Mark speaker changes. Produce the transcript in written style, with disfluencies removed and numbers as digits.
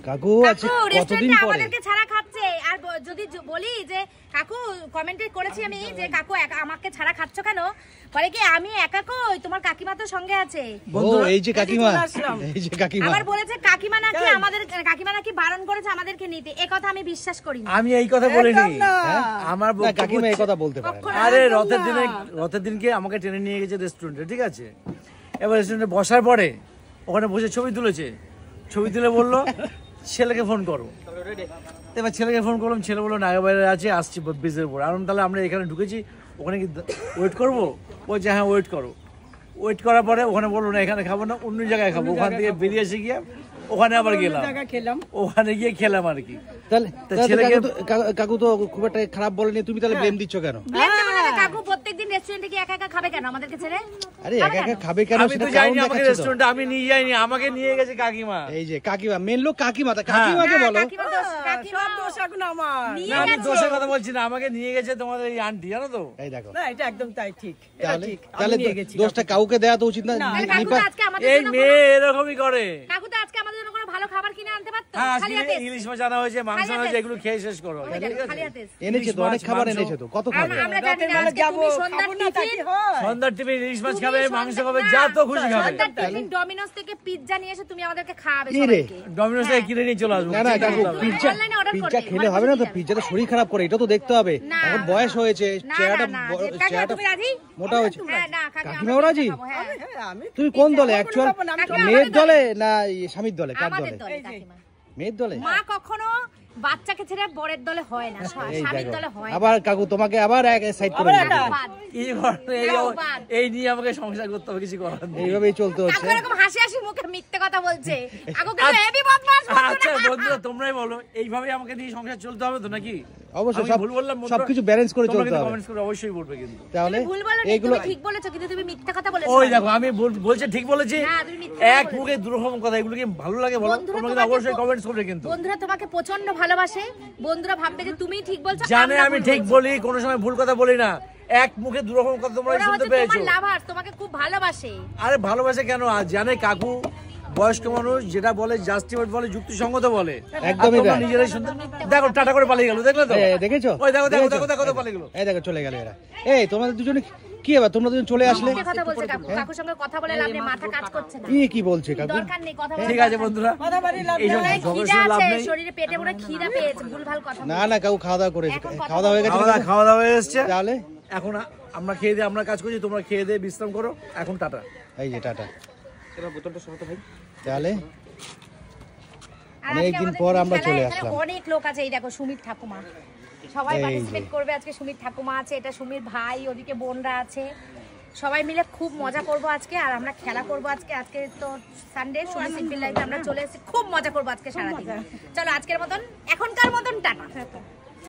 Speaker 1: কাকু আজকে কতদিন পরে
Speaker 2: আমাদেরকে ছাড়া খাচ্ছে। আর যদি বলি যে কাকু কমেন্টে করেছি আমি যে কাকু আমাকে ছাড়া খাচ্ছ কেন, বলে কি আমি একা কই, তোমার কাকিমা তো সঙ্গে আছে।
Speaker 1: ও এই যে কাকিমা, এই যে কাকিমা
Speaker 2: আবার বলেছে কাকিমা নাকি আমাদের কাকিমা নাকি বারণ করেছে আমাদেরকে নিতে। এই কথা আমি বিশ্বাস করি না।
Speaker 3: আমি এই কথা বলিনি, আমার
Speaker 1: কাকিমা এই কথা বলতে পারে।
Speaker 3: আরে রথের দিনকে আমাকে টেনে নিয়ে গেছে রেস্টুরেন্টে, ঠিক আছে। এবার রেস্টুরেন্টে বসার পরে ওখানে বসে ছবি তুলেছে, ছবি তুলে বললো ছেলেকে ফোন করো। এবার ছেলেকে ফোন করলাম, ছেলে বললো নাগাবাড়ি আছে, আসছি ব্রিজের উপর। আর তাহলে আমরা এখানে ঢুকেছি, ওখানে কি ওয়েট করবো? বলছে হ্যাঁ ওয়েট করো। ওয়েট করার পরে ওখানে বললো না এখানে খাবো না, অন্য জায়গায় খাবো। ওখান থেকে বেরিয়ে এসে গিয়ে ওখানে আবার গেলাম, ওখানে গিয়ে খেলাম আর কি।
Speaker 1: কাকু তো খুব একটা খারাপ বলেনি, তুমি তাহলে ব্লেম দিচ্ছ কেন?
Speaker 2: কাকু প্রত্যেকদিন রেস্টুরেন্টে কি একা একা খাবে কেন আমাদেরকে ছেড়ে?
Speaker 1: আরে একা একা খাবে কেন?
Speaker 3: আমি তো যাইনি আমাকে রেস্টুরেন্টে, আমি নিয়ে যাইনি, আমাকে নিয়ে গেছে কাকিমা।
Speaker 1: এই যে কাকিমা, মেন লোক কাকিমা, কাকিমাকে বলো।
Speaker 2: সব দোষ এখন আমার।
Speaker 3: আমি দোষের কথা বলছি না, আমাকে নিয়ে গেছে তোমাদের এই আন্টি, জানো তো।
Speaker 1: এই দেখো
Speaker 4: না এটা একদম তাই, ঠিক।
Speaker 1: তাহলে দোষটা কাউকে দেয়া তো উচিত না।
Speaker 3: এই মেয়ে এরকমই করে।
Speaker 2: কাকু তো আজকে আমাদের জন্য কোনো ভালো খাবার কিনে আনতে পারতো।
Speaker 3: খালি হাতে ইলিশ মাছ আনা হয়েছে, মাংস আনা হয়েছে, এগুলো খেয়ে শেষ করো।
Speaker 1: এনেছে তো অনেক খাবার এনেছে তো, কত খাবে?
Speaker 2: আমরা জানি না আজকে তুমি
Speaker 3: সন্ধ্যার টিফিন ইলিশ মাছ খাবে, মাংস খাবে, যা তো খুশি খাবে।
Speaker 2: সন্ধ্যার টিফিন ডমিনোস থেকে পিৎজা নিয়ে এসে তুমি আমাদেরকে খাওয়াবে
Speaker 1: কি রে?
Speaker 2: সবাইকে।
Speaker 3: ডমিনোস থেকে কিনে নিয়ে চলে আসবো।
Speaker 1: না না কাকু, পিৎজা খেলে হবে না তো, পিৎজাটা শরীর খারাপ করে, এটা তো দেখতে হবে। এখন বয়স হয়েছে, চেহারাটা মোটা হয়েছে। কাকিমাও রাজি? তুমি কোন দলে? অ্যাকচুয়াল মেয়ের দলে না স্বামীর দলে? কার দলে? মেয়ের দলে।
Speaker 2: মা কখনো বাচ্চাকে ছেড়ে বড়ের দলে হয় না, স্বামীর দলে হয়।
Speaker 1: আবার কাকু তোমাকে আবার এক সাইড করে
Speaker 3: এই নিয়ে আমাকে সংসার করতে হবে, কিছু করার নেই।
Speaker 1: এইভাবেই চলতে হচ্ছে।
Speaker 2: এরকম হাসি হাসি মুখে মিথ্যে কথা বলছে। হেভি বদমাশ।
Speaker 3: আচ্ছা বন্ধুরা তোমরাই বলো, এইভাবে আমাকে নিয়ে সংসার চলতে হবে তো নাকি?
Speaker 1: অবশ্যই সবকিছু ব্যালেন্স করে চলতে হবে।
Speaker 3: কমেন্টস করে অবশ্যই বলবে কিন্তু।
Speaker 1: তাহলে
Speaker 2: ভুল বলনি, তুমি ঠিক বলেছো, কিন্তু তুমি মিথ্যা কথা বলেছো।
Speaker 3: ওই দেখো আমি বলছি ঠিক বলেছি, এক মুখে দুরকম কথা, এগুলো কি ভালো লাগে বলো? তোমরা কিন্তু অবশ্যই কমেন্টস করবে কিন্তু।
Speaker 2: বন্ধুরা তোমাকে প্রচন্ড ভালোবাসে, বন্ধুরা ভাববে যে তুমি ঠিক বলছো।
Speaker 3: জানে আমি ঠিক বলি, কোনো সময় ভুল কথা বলি না। এক মুখে দুরকম কথা তোমরা শুনতে পেয়েছো।
Speaker 2: তোমার লাভার তোমাকে খুব ভালোবাসে।
Speaker 3: আরে ভালোবাসে কেন? আজ জানে কাকু বয়স্ক মানুষ যেটা বলে জাস্টিফাইড বলে, যুক্তিসঙ্গত বলে।
Speaker 1: একদমই তাই।
Speaker 3: নিজেরাই শুনতে দেখো টাটা করে পালিয়ে গেল, দেখলে তো?
Speaker 1: দেখেছো?
Speaker 3: ওই দেখো দেখো দেখো দেখো পালিয়ে গেল।
Speaker 1: এই দেখো চলে গেল এরা। এই তোমাদের দুজনে কি হবে? তোমরা দুজন চলে আসলে।
Speaker 2: কথা বলছে কাকু, কাকুর সঙ্গে কথা বলে লাভ নেই, মাথা কাজ করছে না।
Speaker 1: কি বলছে কাকু?
Speaker 2: দরকার নেই কথা বলার।
Speaker 3: ঠিক আছে বন্ধুরা, এই সব ঝগড়া শুনে লাভ নেই।
Speaker 2: শরীরে পেটে পুরো খিদা পেয়েছে, ভুলভাল কথা।
Speaker 1: না না কাকু খাওয়া দাওয়া করেছে, খাওয়া দাওয়া হয়ে গেছে।
Speaker 3: খাওয়া দাওয়া হয়ে এসেছে,
Speaker 1: তাহলে
Speaker 3: এখন আমরা খেয়ে দিয়ে আমরা কাজ করছি, তোমরা খেয়ে দিয়ে বিশ্রাম করো। এখন টাটা।
Speaker 1: এই যে টাটা।
Speaker 3: এবার বোতলটা সরাতে ভাই।
Speaker 1: তাহলে অনেকদিন পর আমরা চলে আসলাম।
Speaker 2: অনেক লোক আছে, এই দেখো সুমির ঠাকুমা, সবাই পার্টিসিপেট করবে আজকে। সুমির ঠাকুমা আছে, এটা সুমির ভাই, ওদিকে বোনরা আছে, সবাই মিলে খুব মজা করব আজকে। আর আমরা খেলা করব আজকে। আজকে তো সানডে, সুমি সিম্পল লাইফে আমরা চলে এসেছি, খুব মজা করব আজকে সারাদিন। চলো আজকের মতন, এখনকার মতন টাটা।